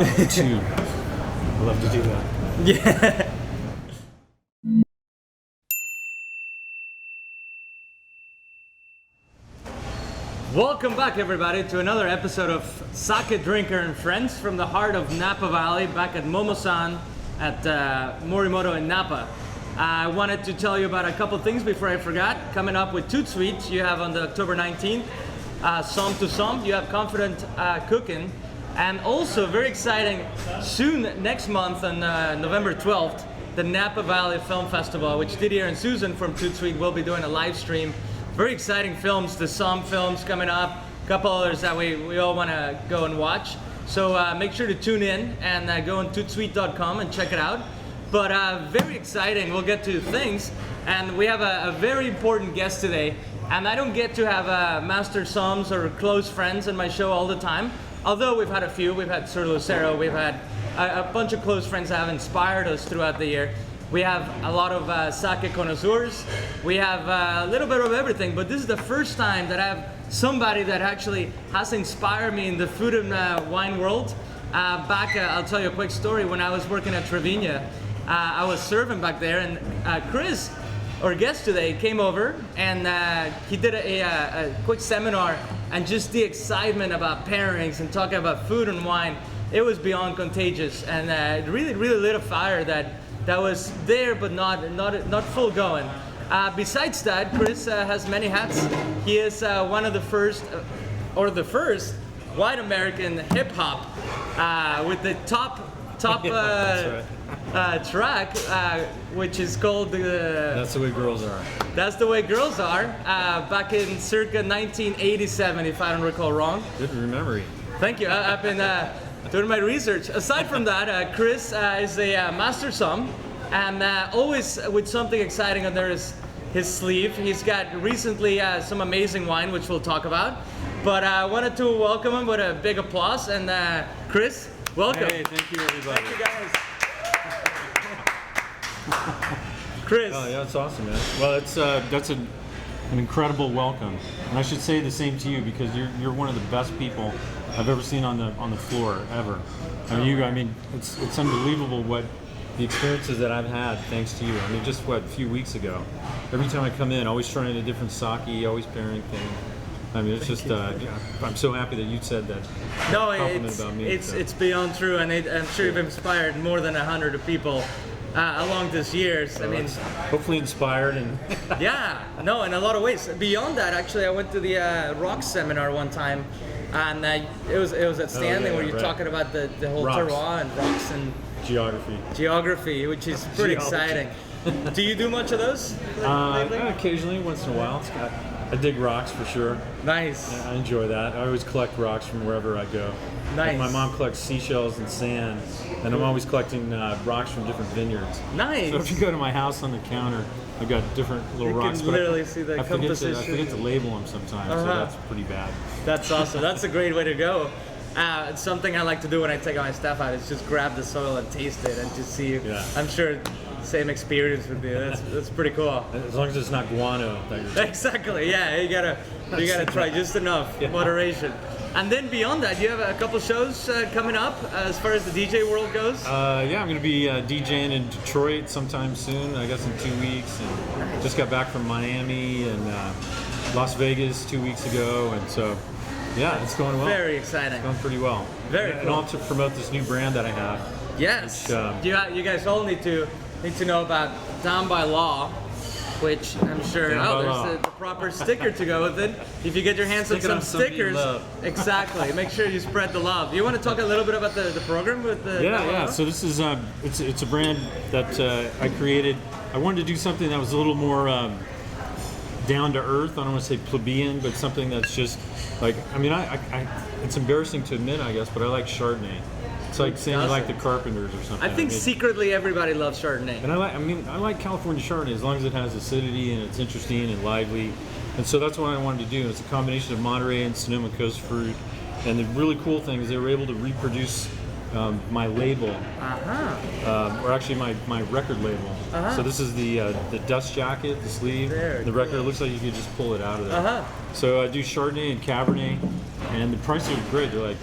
Two. I love to do that. Yeah. Welcome back, everybody, to another episode of Sake Drinker and Friends from the heart of Napa Valley, back at Momosan at Morimoto in Napa. I wanted to tell you about a couple things before I forgot. Coming up with ToutSuite, you have on the October 19th, Somm to Somm, you have Confident Cooking, and also very exciting, soon next month on November 12th, the Napa Valley Film Festival, which Didier and Susan from ToutSuite will be doing a live stream. Very exciting films, the Somm films coming up, a couple others that we all want to go and watch. So make sure to tune in and go on ToutSuite.com and check it out. But very exciting, we'll get to things. And we have a very important guest today. And I don't get to have master somms or close friends in my show all the time. Although we've had a few, we've had Sir Lucero, we've had a bunch of close friends that have inspired us throughout the year. We have a lot of sake connoisseurs. We have a little bit of everything, but this is the first time that I have somebody that actually has inspired me in the food and wine world. I'll tell you a quick story. When I was working at Trevina, I was serving back there, and Chris, our guest today, came over and he did a quick seminar, and just the excitement about pairings and talking about food and wine, it was beyond contagious, and it really lit a fire that was there but not full going. Besides that, Chris has many hats. He is one of the first, or the first, white American hip hop with the top track, which is called That's the Way Girls Are. That's the Way Girls Are. Back in circa 1987, if I don't recall wrong. Good memory. Thank you. I've been doing my research. Aside from that, Chris is a master somm, and always with something exciting under his sleeve. He's got recently some amazing wine, which we'll talk about. But I wanted to welcome him with a big applause. And Chris, welcome. Hey, thank you, everybody. Thank you, guys. Chris. Oh, yeah, that's awesome, man. Well, that's an incredible welcome, and I should say the same to you, because you're one of the best people I've ever seen on the floor ever. I mean, it's unbelievable what the experiences that I've had thanks to you. I mean, just a few weeks ago, every time I come in, always trying a different sake, always pairing things. I mean, it's just I'm so happy that you said that. No, compliment about me. It's beyond true, and I'm sure you've inspired more than 100 people along this years. So I mean, hopefully inspired and. Yeah, no, in a lot of ways. Beyond that, actually, I went to the rocks seminar one time, and it was outstanding. Where you're talking about the whole terroir and rocks and geography, which is pretty exciting. Do you do much of those? Occasionally, once in a while. I dig rocks for sure. Nice. I enjoy that. I always collect rocks from wherever I go. Nice. Like my mom collects seashells and sand, and I'm always collecting rocks from different vineyards. Nice. So if you go to my house on the counter, I've got different little rocks. You can literally see the composition. I forget to label them sometimes, so that's pretty bad. That's awesome. That's a great way to go. It's something I like to do when I take my stuff out. Is just grab the soil and taste it and just see. Yeah. I'm sure same experience with you. That's pretty cool. As long as it's not guano. Exactly. Yeah. You gotta try just enough moderation. And then beyond that, you have a couple shows coming up as far as the DJ world goes. Yeah, I'm going to be DJing in Detroit sometime soon. I guess in 2 weeks. And just got back from Miami and Las Vegas 2 weeks ago, and so. Yeah, it's going well. Very exciting. It's going pretty well. Very cool. And I'll have to promote this new brand that I have. Yes. Which, you guys all need to know about Down by Law, which I'm sure there's the proper sticker to go with it. If you get your hands on some stickers, exactly. Make sure you spread the love. Do you want to talk a little bit about the program with the? Yeah. So this is it's a brand that I created. I wanted to do something that was a little more down to earth. I don't want to say plebeian, but something that's just like, I mean, I it's embarrassing to admit, I guess, but I like Chardonnay. It's like saying you like the Carpenters or something. I think secretly everybody loves Chardonnay. And I like California Chardonnay as long as it has acidity and it's interesting and lively. And so that's what I wanted to do. It's a combination of Monterey and Sonoma Coast fruit. And the really cool thing is they were able to reproduce my label, or actually my record label. So this is the dust jacket, the sleeve, the record. It looks like you could just pull it out of there. So I do Chardonnay and Cabernet, and the prices are great. They're like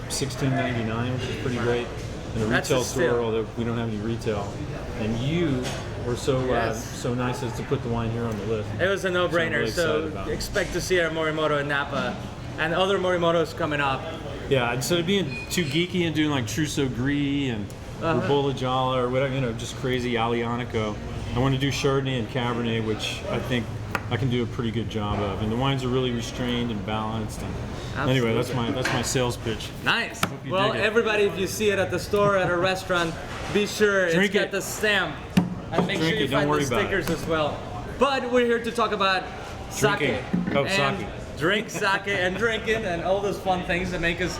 $16.99, which is pretty great in a That's retail a steal. store. Although we don't have any retail, and you were so Yes. so nice as to put the wine here on the list. It was a no-brainer. really So excited about it. expect to see our Morimoto in Napa, and other Morimotos coming up. Yeah, instead of being too geeky and doing like Trousseau Gris and Ribolla Gialla or whatever, just crazy Alianico, I want to do Chardonnay and Cabernet, which I think I can do a pretty good job of. And the wines are really restrained and balanced. And anyway, that's my sales pitch. Nice. you Well, dig it. everybody, if you see it at the store, at a restaurant, be sure Drink it's got it. the stamp. And make drink sure you it, don't find worry the about stickers as well. But we're here to talk about sake. Drinking. Oh, and sake. drink sake and drinking and all those fun things that make us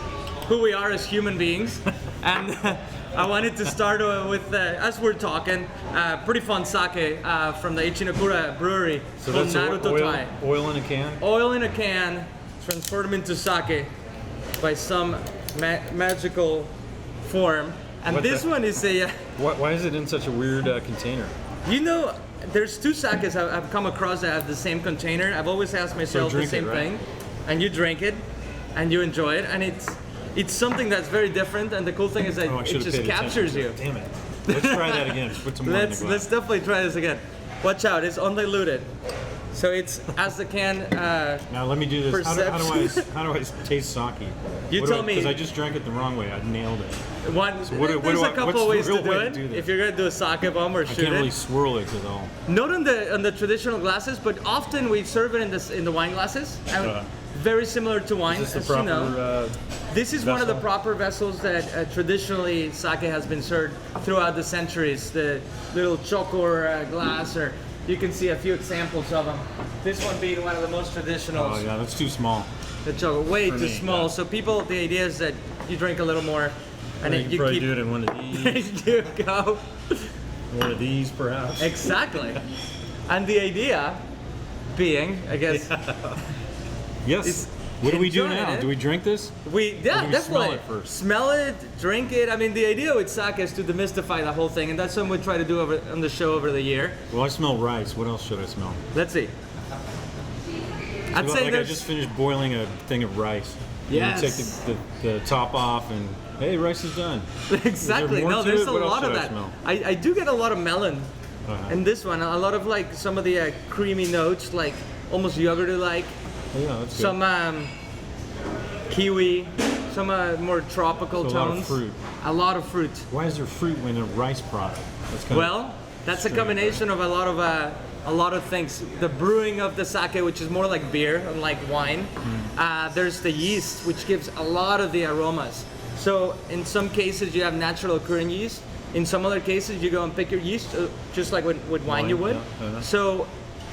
who we are as human beings. And I wanted to start with, as we're talking, pretty fun sake from the Ichinokura brewery So called that's Naruto Tai. oil in a can. Oil in a can, transformed into sake by some magical form. And What this the- one is a, Why is it in such a weird container? there's two sakes I've come across that have the same container. I've always asked myself the drink same it, right? thing. And you drink it, and you enjoy it, and it's something that's very different. And the cool thing is that Oh, I it should have just paid attention captures to you. it. Damn it. Let's try that again. Just put some more in the Let's glass. definitely try this again. Watch out, it's undiluted. So it's as the can. Now let me do this. How do I taste sake? You tell me. Because I just drank it the wrong way. I nailed it. There's what a what's couple the ways to real do way it. to do this? If you're gonna do a sake bomb or I shoot can't really it, swirl it at all. not on the traditional glasses, but often we serve it in the wine glasses. And very similar to wine, Is as this the you know. proper? This is one of the vessel? proper vessels that traditionally sake has been served throughout the centuries. The little chokor glass, or you can see a few examples of them. This one being one of the most traditional. Oh yeah, that's too small. The chokor, way For too me, small. yeah. So people, the idea is that you drink a little more, and You then can you probably keep. do it in one of There these. you go. One of these, perhaps. Exactly. And the idea being, I guess, Yes. It's What do we do enjoying now? it. Do we drink this? do do we definitely smell it first? Smell it, drink it. I mean, the idea with sake is to demystify the whole thing, and that's something we try to do on the show over the year. Well, I smell rice. What else should I smell? Let's see. I'd say I there's just finished boiling a thing of rice. Yes. You take the top off and hey, rice is done. exactly. more No, to there's it? a What else lot of should I that. smell? I do get a lot of melon Uh-huh. in this one. A lot of like some of the creamy notes, like almost yogurty-like. Yeah, that's good. Some kiwi, some more tropical So a lot of tones. fruit. A lot of fruit. Why is there fruit in a rice product? That's kind Well, that's a combination of a lot of things. The brewing of the sake, which is more like beer, unlike wine. There's the yeast, which gives a lot of the aromas. So in some cases, you have natural occurring yeast. In some other cases, you go and pick your yeast, just like with wine you would. yeah, uh-huh. So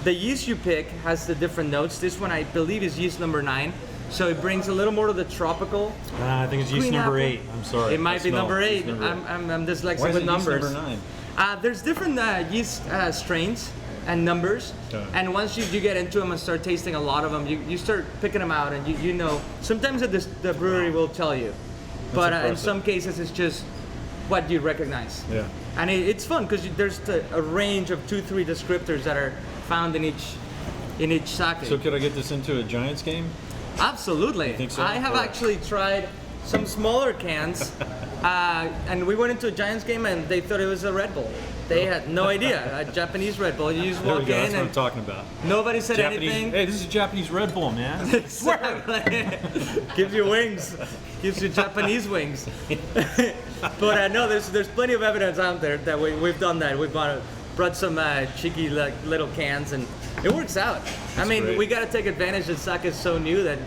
the yeast you pick has the different notes. This one, I believe, is yeast number 9. So it brings a little more of the tropical. I think it's yeast Green number apple. 8. I'm sorry. It might I be smell number it. 8. It's number eight. I'm dyslexic Why is with it numbers. yeast number 9? There's different yeast strains and numbers, Okay. and once you get into them and start tasting a lot of them, you start picking them out, and you know. Sometimes the brewery will tell you, but in impressive. some cases it's just what you recognize. Yeah. And it's fun because there's a range of 2-3 descriptors that are found in each sake. So could I get this into a Giants game? Absolutely. think so? I have Or- actually tried some smaller cans, and we went into a Giants game and they thought it was a Red Bull. They had no idea. A Japanese Red Bull. You just There we walk go. That's in what I'm and talking about. nobody said Japanese. anything. Hey, this is a Japanese Red Bull, man. Exactly. Gives you wings. Gives you Japanese wings. But no, there's plenty of evidence out there that we've done that. We've brought some cheeky little cans, and it works out. I mean, great. we got to take advantage that sake is so new that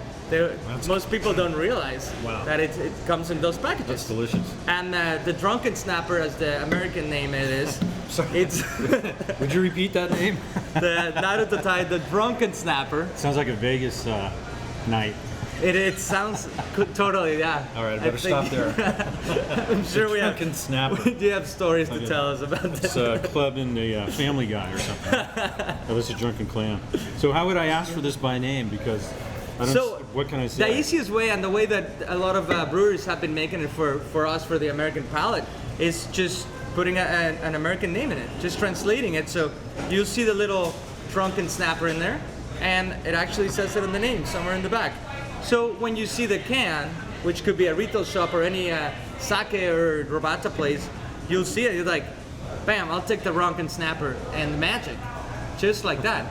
most people don't realize Wow. that it comes in those packages. That's delicious. And the Drunken Snapper, as the American name it is, Sorry. it's Would you repeat that name? the Naruto Tai, the Drunken Snapper. Sounds like a Vegas night. It sounds totally, yeah. All right, I better stop there. I'm sure we have Drunken Snapper. we do have stories to Okay. tell us about It's this. a club in the Family Guy or something. That was a Drunken Clam. So how would I ask for this by name? Because I don't. So, what can I say? The easiest way, and the way that a lot of breweries have been making it for us, for the American palate, is just putting an American name in it, just translating it. So you'll see the little Drunken Snapper in there, and it actually says it in the name somewhere in the back. So when you see the can, which could be a retail shop or any sake or robata place, you'll see it. You're like, bam! I'll take the Drunken Snapper and magic, just like that.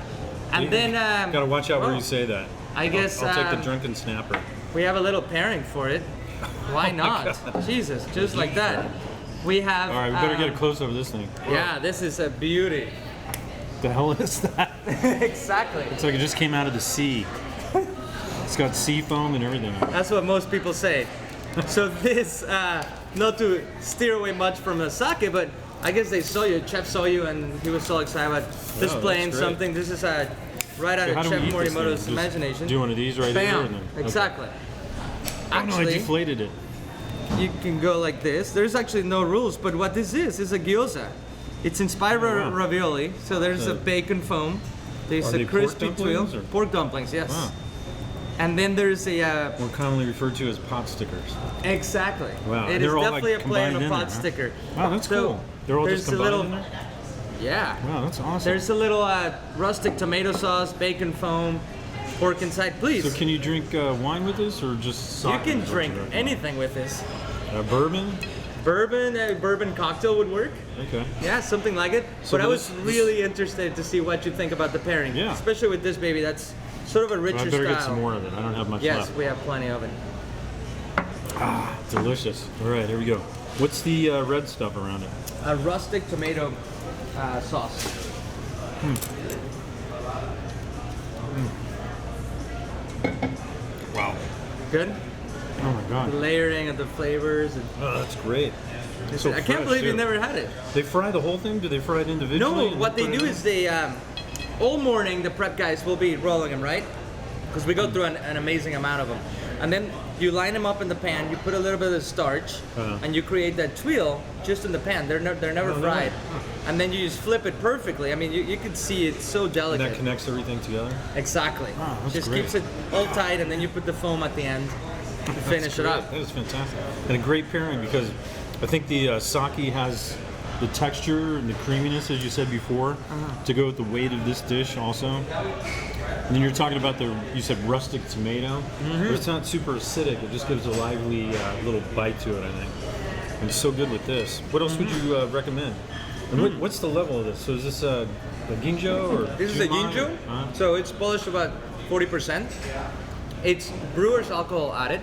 And then gotta watch out where you say that. I guess I'll take the Drunken Snapper. We have a little pairing for it. Why not? Jesus, just like that. We have. All right, we better get a close over this thing. Yeah, this is a beauty. The hell is that? Exactly. It's like it just came out of the sea. It's got sea foam and everything. That's what most people say. So this, not to steer away much from the sake, but I guess they saw you, Chef saw you, and he was so excited about displaying something. This is right out of Chef Morimoto's imagination. Do one of these right Bam. here. Exactly. Oh no, I deflated it. You can go like this. There's actually no rules, but what this is a gyoza. It's inspired by ravioli, so there's a bacon foam. There's a crispy tuile. Pork dumplings, yes. Wow. And then there's a... More commonly referred to as pot stickers. Exactly. Wow. It is definitely a play on a pot sticker. Wow, that's cool. They're all just combined in there? Yeah. Wow, that's awesome. There's a little rustic tomato sauce, bacon foam, pork inside, please. So can you drink wine with this or just sake? You can drink anything with this. Bourbon? Bourbon cocktail would work. Okay. Yeah, something like it. So but I was really interested to see what you think about the pairing. Yeah. Especially with this baby, that's sort of a richer I better style. get some more of it. I don't have much yes, left. we have plenty of it. Ah, delicious. All right, here we go. What's the red stuff around it? A rustic tomato sauce. Wow. Good? Oh my god. The layering of the flavors. And Oh, that's great. So I can't believe you never had it. They fry the whole thing? Do they fry it individually? No, what they do is they, all morning the prep guys will be rolling them, right? Because we go through an amazing amount of them. And then you line them up in the pan, you put a little bit of starch, and you create that tuile just in the pan. They're never fried. And then you just flip it perfectly. I mean, you can see it's so delicate. And that connects everything together? Exactly. Wow, that's just great. keeps it all tight, and then you put the foam at the end to finish it up. That is fantastic. And a great pairing because I think the sake has the texture and the creaminess, as you said before, to go with the weight of this dish also. And then you're talking about you said rustic tomato, but it's not super acidic. It just gives a lively little bite to it, I think. And it's so good with this. What else would you recommend? And what's the level of this? So is this a ginjo or? This is a ginjo. So it's polished about 40%. It's brewer's alcohol added.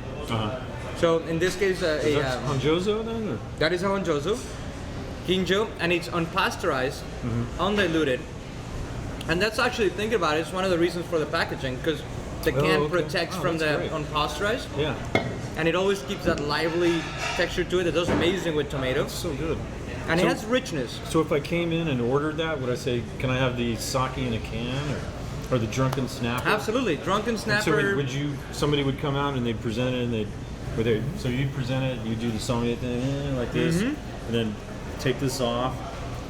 So in this case, is that Honjozo then? Or? That is a Honjozo. Ginjo, and it's unpasteurized, undiluted. And that's actually, thinking about it, it's one of the reasons for the packaging, because the can protects from the unpasteurized. Yeah. And it always keeps that lively texture to it. It does amazing with tomato. It's so good. And it has richness. So if I came in and ordered that, would I say, can I have the sake in a can or the Drunken Snapper? Absolutely. Drunken Snapper. And so somebody would come out and they'd present it and so you'd present it, you do the sommelier thing like this, and then take this off,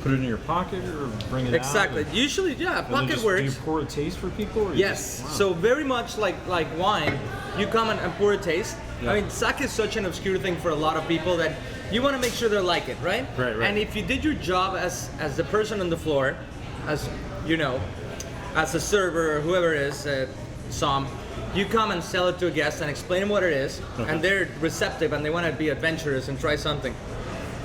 put it in your pocket or bring it out? Exactly. Usually, yeah, pocket works. Do you pour a taste for people? Or yes. Wow. So very much like wine, you come and pour a taste. Yeah. I mean, sake is such an obscure thing for a lot of people that you want to make sure they like it, right? Right. And if you did your job as the person on the floor, as you know, as a server or whoever it is, you come and sell it to a guest and explain them what it is, and they're receptive and they want to be adventurous and try something.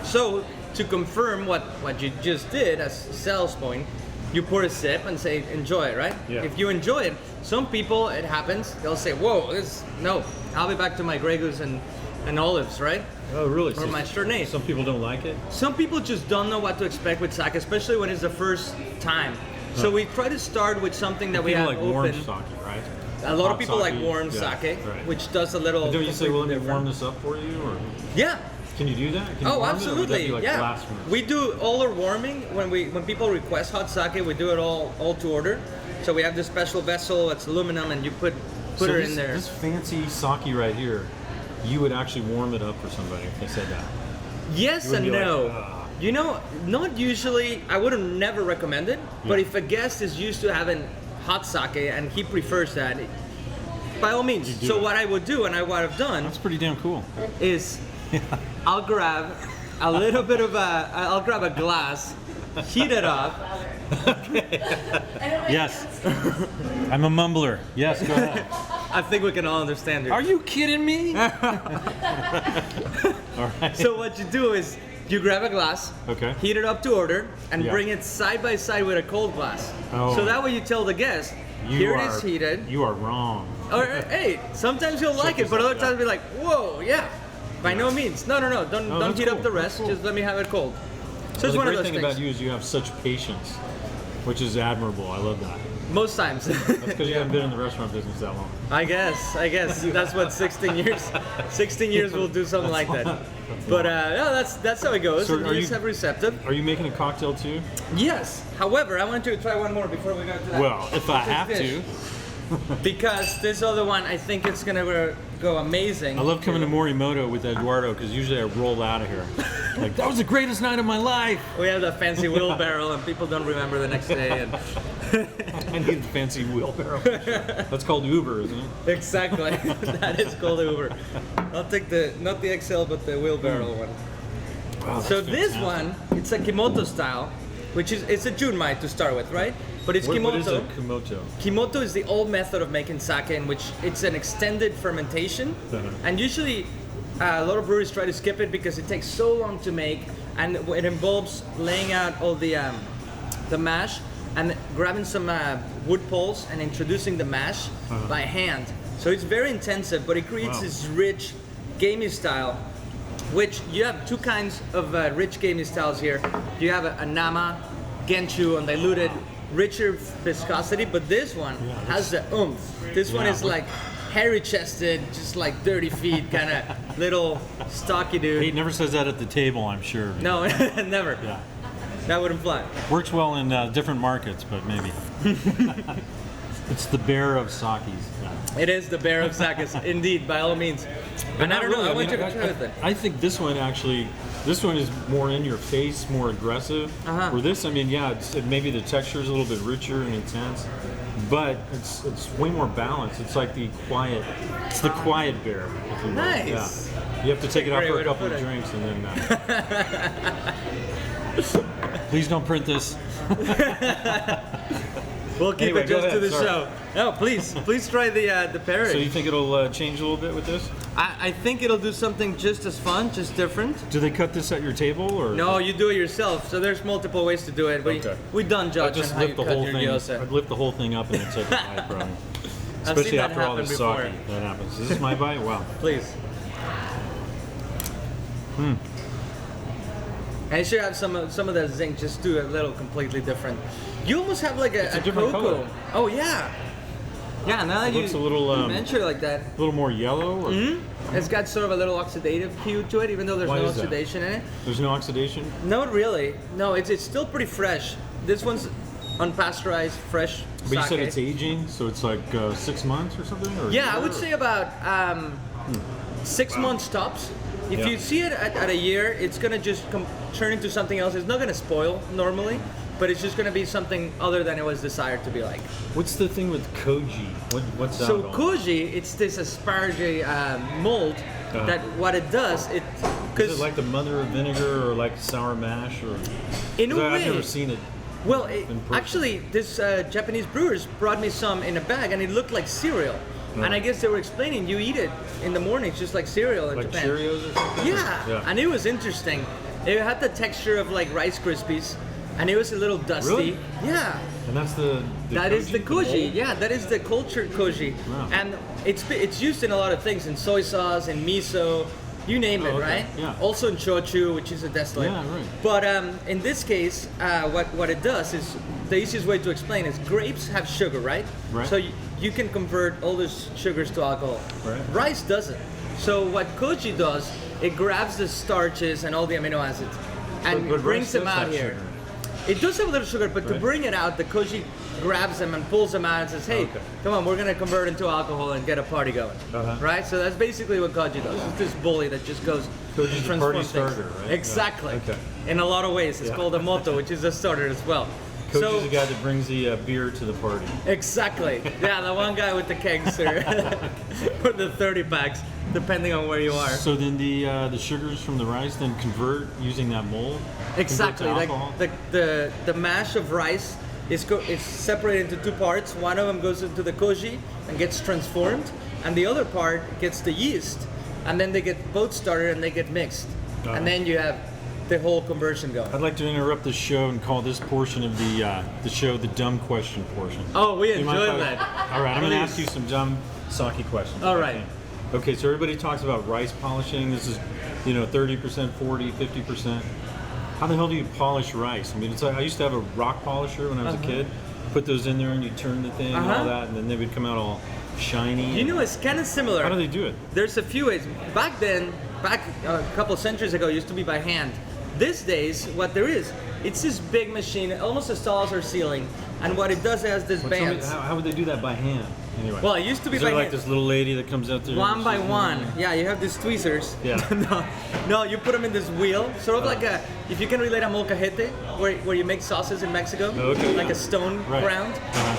So to confirm what you just did as sales point, you pour a sip and say, enjoy it, right? Yeah. If you enjoy it, some people, it happens, they'll say, whoa, no, I'll be back to my Grey Goose and olives, right? Oh, really? Or my Chardonnay. Some people don't like it? Some people just don't know what to expect with sake, especially when it's the first time. So we try to start with something that we have like open. warm sake, right? A lot of people Hot like warm sake, right. which does a little. And don't you say, well, let me different. warm this up for you? Or Yeah. can you do that? Can you Oh, warm absolutely. It, or would that be like yeah. blasphemous? We do all our warming when people request hot sake. We do it all to order. So we have this special vessel. It's aluminum, and you put her in there. This fancy sake right here, you would actually warm it up for somebody if they said that. Yes and no. You know, not usually. I would have never recommended. But if a guest is used to having hot sake and he prefers that, by all means. So what I would do, and what I've done, That's pretty damn cool. is I'll grab a little bit of I'll grab a glass, heat it up. Yes. I'm a mumbler. Yes, go ahead. I think we can all understand it. Are you kidding me? All right. So what you do is you grab a glass, Okay. heat it up to order, and Yeah. bring it side by side with a cold glass. Oh. So that way you tell the guest, here it is heated. You are wrong. Or hey, sometimes you'll like it, but other times be like, whoa, yeah. By no means. No, don't that's heat up cool. the That's rest. cool. Just let me have it cold. So it's The one of great those thing things. about you is you have such patience, which is admirable. I love that. Most times. That's because you haven't been in the restaurant business that long. I guess that's what 16 years. 16 years will do something like that. But no, that's how it goes. So And are you you- have receptive. Are you making a cocktail too? Yes. However, I want you to try one more before we go to that. Well, if I have dish. to. Because this other one, I think it's gonna go amazing. I love coming to Morimoto with Eduardo because usually I roll out of here. Like, that was the greatest night of my life. We have the fancy wheelbarrow, and people don't remember the next day. And I need the fancy wheelbarrow. That's called Uber, isn't it? exactly, that is called Uber. I'll take not the XL, but the wheelbarrow one. Wow, So that's this fantastic. one, it's a Kimoto style, which is it's a junmai to start with, right? But it's Kimoto. What is a Kimoto? Kimoto is the old method of making sake in which it's an extended fermentation. And usually a lot of breweries try to skip it because it takes so long to make, and it involves laying out all the mash and grabbing some wood poles and introducing the mash by hand. So it's very intensive, but it creates Wow. this rich gamey style, which you have two kinds of rich gamey styles here. You have a nama, genchu, undiluted, richer viscosity, but this one has the oomph. This one is like hairy chested, just like 30 feet, kind of little stocky dude. He never says that at the table, I'm sure. No, never. Yeah. That wouldn't fly. Works well in different markets, but maybe. It's the bear of sakis. Yeah. It is the bear of sakes, indeed, by all means. But And I not don't know, really. I want you mean, to try with it. I think this one actually, this one is more in your face, more aggressive. Where this, I mean, yeah, maybe the texture is a little bit richer and intense, but it's way more balanced. It's like the quiet bear, if you will. Nice. Yeah. You have to take it out Great for way a to couple put of it. drinks and then. Please don't print this. We'll keep Anyway, it go just to ahead, the sorry. show. No, please try the pairing. So you think it'll change a little bit with this? I think it'll do something just as fun, just different. Do they cut this at your table or? No, you do it yourself. So there's multiple ways to do it. Okay. We don't I judge on just how you lift the cut whole your thing. gyoza. I'd lift the whole thing up and then take a bite, probably. I've Especially seen that after all happen this before. sake, that happens. Is this my bite? Wow. Please. And you should have some of the zinc. Just do a little completely different. You almost have like a different cocoa. color. Oh yeah. Yeah. Now that It looks a little, you mention it like that, A little more yellow? Or it's got sort of a little oxidative hue to it, even though there's Why no is that? oxidation in it. There's no oxidation? Not really. No, it's still pretty fresh. This one's unpasteurized, fresh. But you said sake. it's aging, so it's like 6 months or something? Or a Yeah, I year, would or- say about 6 months tops. If Yeah. you see it at a year, it's gonna just turn into something else. It's not gonna spoil normally, but it's just gonna be something other than it was desired to be like. What's the thing with Koji? What's that So all? Koji, it's this asparage mold that what it does, Is because it like the mother of vinegar or like sour mash? Or in a 'cause way, I've never seen it. well, person. actually, this Japanese brewers brought me some in a bag, and it looked like cereal. No. And I guess they were explaining you eat it in the morning, just like cereal in Like Japan. Cheerios or something? Yeah, and it was interesting. It had the texture of like Rice Krispies, and it was a little dusty. Really? Yeah, And that's the that is the koji. mold? Yeah, that is the cultured koji, Wow. and it's used in a lot of things, in soy sauce, in miso, you name it, okay. right? Yeah. Also in shochu, which is a distillate. Yeah, right. But in this case, what it does is the easiest way to explain is grapes have sugar, right? Right. So you can convert all those sugars to alcohol. Right. Rice doesn't. So what koji does, it grabs the starches and all the amino acids and But brings rice them does out have here. sugar. It does have a little sugar, but to Right. bring it out, the koji grabs them and pulls them out and says, "Hey, Okay. come on, we're gonna convert into alcohol and get a party going." Uh-huh. Right? So that's basically what koji does. It's this bully that just goes. Koji's and the party transforms things. starter, right? Exactly. Yeah. Okay. In a lot of ways, it's Yeah. called a moto, which is a starter as well. Koji's the guy that brings the beer to the party. Exactly. Yeah, the one guy with the kegs or the 30 packs, depending on where you are. So then the sugars from the rice then convert using that mold? Exactly. Convert Like to alcohol? the mash of rice is separated into two parts. One of them goes into the koji and gets transformed, and the other part gets the yeast, and then they get both started and they get mixed, and then you have the whole conversion going. I'd like to interrupt the show and call this portion of the show the dumb question portion. Oh, we Do you mind enjoyed if I- that. All right, I'm going to Please. ask you some dumb sake questions. All right. Okay, so everybody talks about rice polishing. This is, 30%, 40, 50%. How the hell do you polish rice? I mean, it's like I used to have a rock polisher when I was a kid. Put those in there and you turn the thing and all that, and then they would come out all shiny. It's kind of similar. How do they do it? There's a few ways. Back a couple centuries ago, it used to be by hand. These days, what there is, it's this big machine, almost as tall as our ceiling, and what it does, it has this Well, tell me, bands. how would they do that by hand? Anyway. Well, it used to be Is by there like hand. this little lady that comes out there? One by one. Yeah, you have these tweezers. Yeah. no, you put them in this wheel, sort of like if you can relate a molcajete, where you make sauces in Mexico, Okay, like yeah. a stone Right. ground,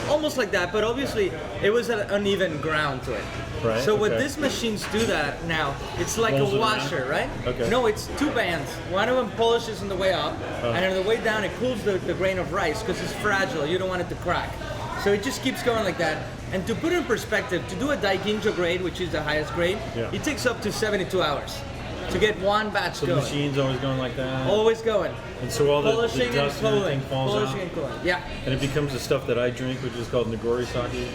almost like that. But obviously, it was an uneven ground to it. Right, So what okay. these machines do that now, it's like Rolls a it around? washer, right? Okay. No, it's two bands. One of them polishes on the way up, and on the way down, it cools the grain of rice because it's fragile. You don't want it to crack. So it just keeps going like that. And to put it in perspective, to do a Daiginjo grade, which is the highest grade, Yeah. it takes up to 72 hours to get one batch So the going. machine's always going like that. Always going. And so all the Polishing and dust and everything cooling. falls Polishing out. and cooling. Yeah. And it becomes the stuff that I drink, which is called Nagori sake.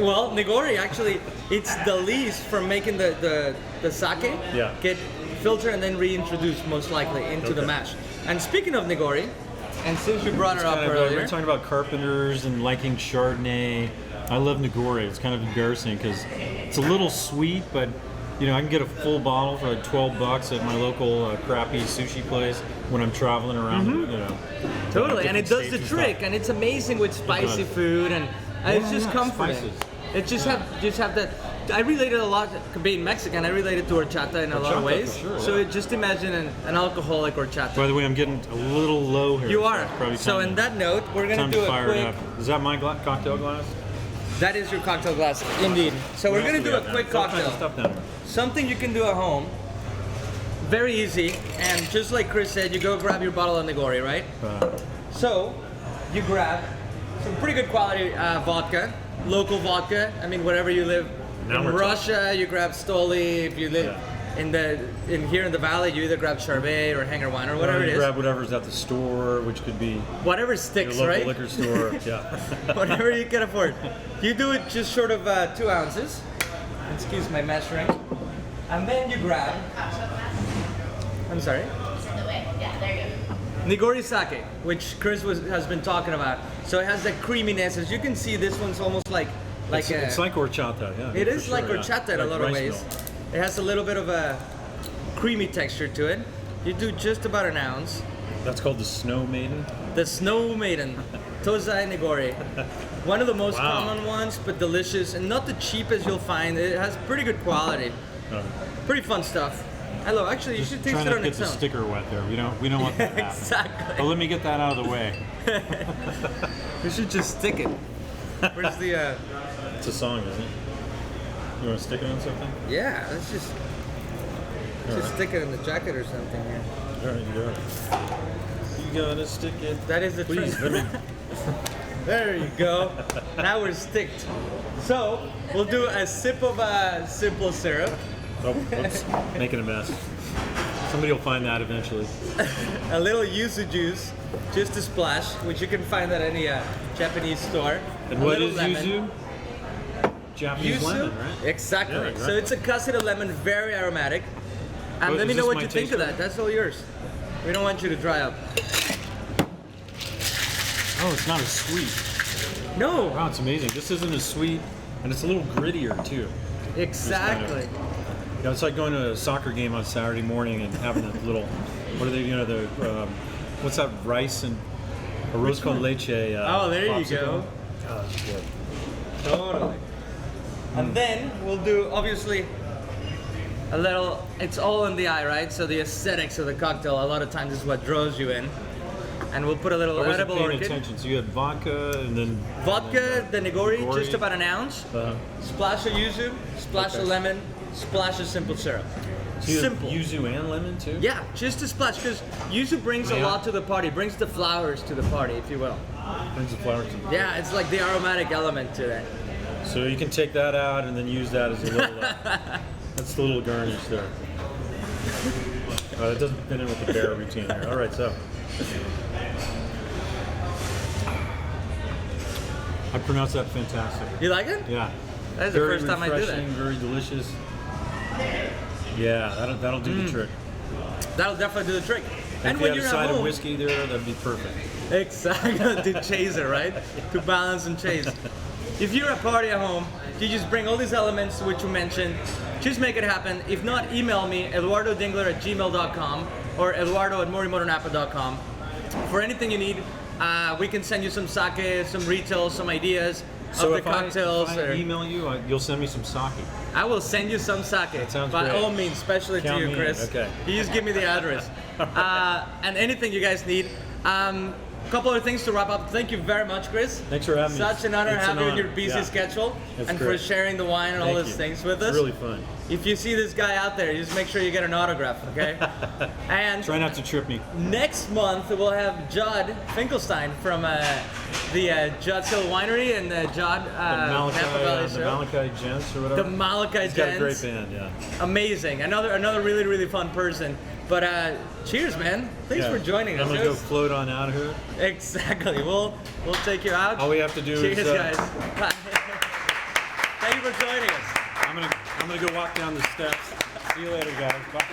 Well, Nagori actually, it's the least from making the sake Yeah. get filtered and then reintroduced most likely into the Okay. mash. And speaking of Nagori, and since you brought her up earlier, We're talking about carpenters and liking Chardonnay. I love Nagori. It's kind of embarrassing because it's a little sweet, but I can get a full bottle for like $12 at my local crappy sushi place when I'm traveling around. totally, and it different does the states and trick, stuff. and it's amazing with spicy does. food, and it's just Yeah, comforting. spices. It just have that. I related a lot, being Mexican, I related to horchata in a lot of Horchata, ways. for sure, So yeah. just imagine an alcoholic horchata. By the way, I'm getting a little low here. You so are. it's probably So time in to- that note, we're gonna time do to a fire it quick. up. Is that my cocktail glass? That is your cocktail glass, indeed. So we're What else gonna we do a got quick down? All kinds of cocktail. stuff down there. Something you can do at home. Very easy, and just like Chris said, you go grab your bottle of Nagori, right? So you grab some pretty good quality vodka, local vodka. I mean, wherever you live. Now In we're Russia, you grab Stoli. If you live in here in the valley, you either grab Charbet or Hanger wine or whatever it you is. grab whatever's at the store, which could be Whatever your sticks, local right? liquor store. Yeah. Whatever you can afford. You do it just short of 2 ounces. Excuse my measuring. And then you grab. I'm sorry. Nagori sake, which Chris has been talking about. So it has that creaminess. As you can see, this one's almost like It's like horchata, yeah. it for is like sure, yeah. horchata in a Like lot of rice ways. milk. It has a little bit of a creamy texture to it. You do just about an ounce. That's called the Snow Maiden. The Snow Maiden, Tozai Nagori. One of the most Wow. common ones, but delicious, and not the cheapest you'll find. It has pretty good quality. Pretty fun stuff. Hello, actually, you should taste Trying it to on get its the own. sticker wet there. We don't want that. Exactly. But let me get that out of the way. We should just stick it. Where's the? It's a song, isn't it? You want to stick it on something? Yeah, let's just stick it in the jacket or something here. All right, you got it. You gotta stick it. That is the Please, trick. let me. There you go. Now we're sticked. So we'll do a sip of simple syrup, Oh, whoops. Making a mess. Somebody will find that eventually. a little yuzu juice, just a splash, which you can find at any Japanese store. And a what little is lemon. yuzu? Japanese Yuzu? lemon, right? Exactly. Yeah, right. So it's a casita lemon, very aromatic. And Oh, let me is know this what my you think of taster? that. That's all yours. We don't want you to dry up. Oh, it's not as sweet. No. Wow, it's amazing. This isn't as sweet, and it's a little grittier too. Exactly. Yeah, it's like going to a soccer game on Saturday morning and having a little, what are they, what's that, rice and arroz con leche? Oh, there you popsicle? go. God, that's good. Totally. And then we'll do, obviously, a little, it's all in the eye, right? So the aesthetics of the cocktail a lot of times is what draws you in. And we'll put a little I wasn't edible paying orchid. attention. So you had vodka and then Vodka, the Nagori, Nagori. just about an ounce. Splash of yuzu, splash of Okay. lemon, splash of simple syrup. so you had Simple. yuzu and lemon too. Yeah, just a splash, because yuzu brings a Yeah. lot to the party, brings the flowers to the party, if you will. Brings the flowers. In. Yeah, it's like the aromatic element to it. So you can take that out and then use that as a little. That's the little garnish there. It doesn't fit in with the bear routine here. All right, so. I pronounce that fantastic. You like it? Yeah. That's the first time I do that. Very refreshing, very delicious. Yeah, that'll do the trick. That'll definitely do the trick. And And if when you you're had a at side of home, whiskey there, that'd be perfect. exactly, to chase it, right? To balance and chase. If you're at a party at home, you just bring all these elements which you mentioned. Just make it happen. If not, email me, eduardodingler@gmail.com or eduardo@morimotonapa.com. For anything you need, we can send you some sake, some retail, some ideas of the cocktails. If I email you, you'll send me some sake. I will send you some sake. That sounds by great. all means, especially Count to me you, in. Chris. Okay. You just give me the address. And anything you guys need. A couple other things to wrap up. Thank you very much, Chris. Thanks for having me. Such an honor It's having you in honor. your busy Yeah. schedule That's and for great. sharing the wine and all Thank these you. things with us. It's really fun. If you see this guy out there, just make sure you get an autograph, okay? And Try not to trip me. next month we'll have Judd Finkelstein from the Judd's Hill Winery and the Judd Napa Valley The show. Malachi Gents or whatever. The Malachi He's got a great Gents. band, yeah. Amazing. Another really, really fun person. But cheers, man. Thanks Yeah. for joining us. I'm gonna go float on out of here. Exactly. We'll take you out. All we have to do Cheers, is. guys. Thank you for joining us. I'm gonna go walk down the steps. See you later, guys. Bye.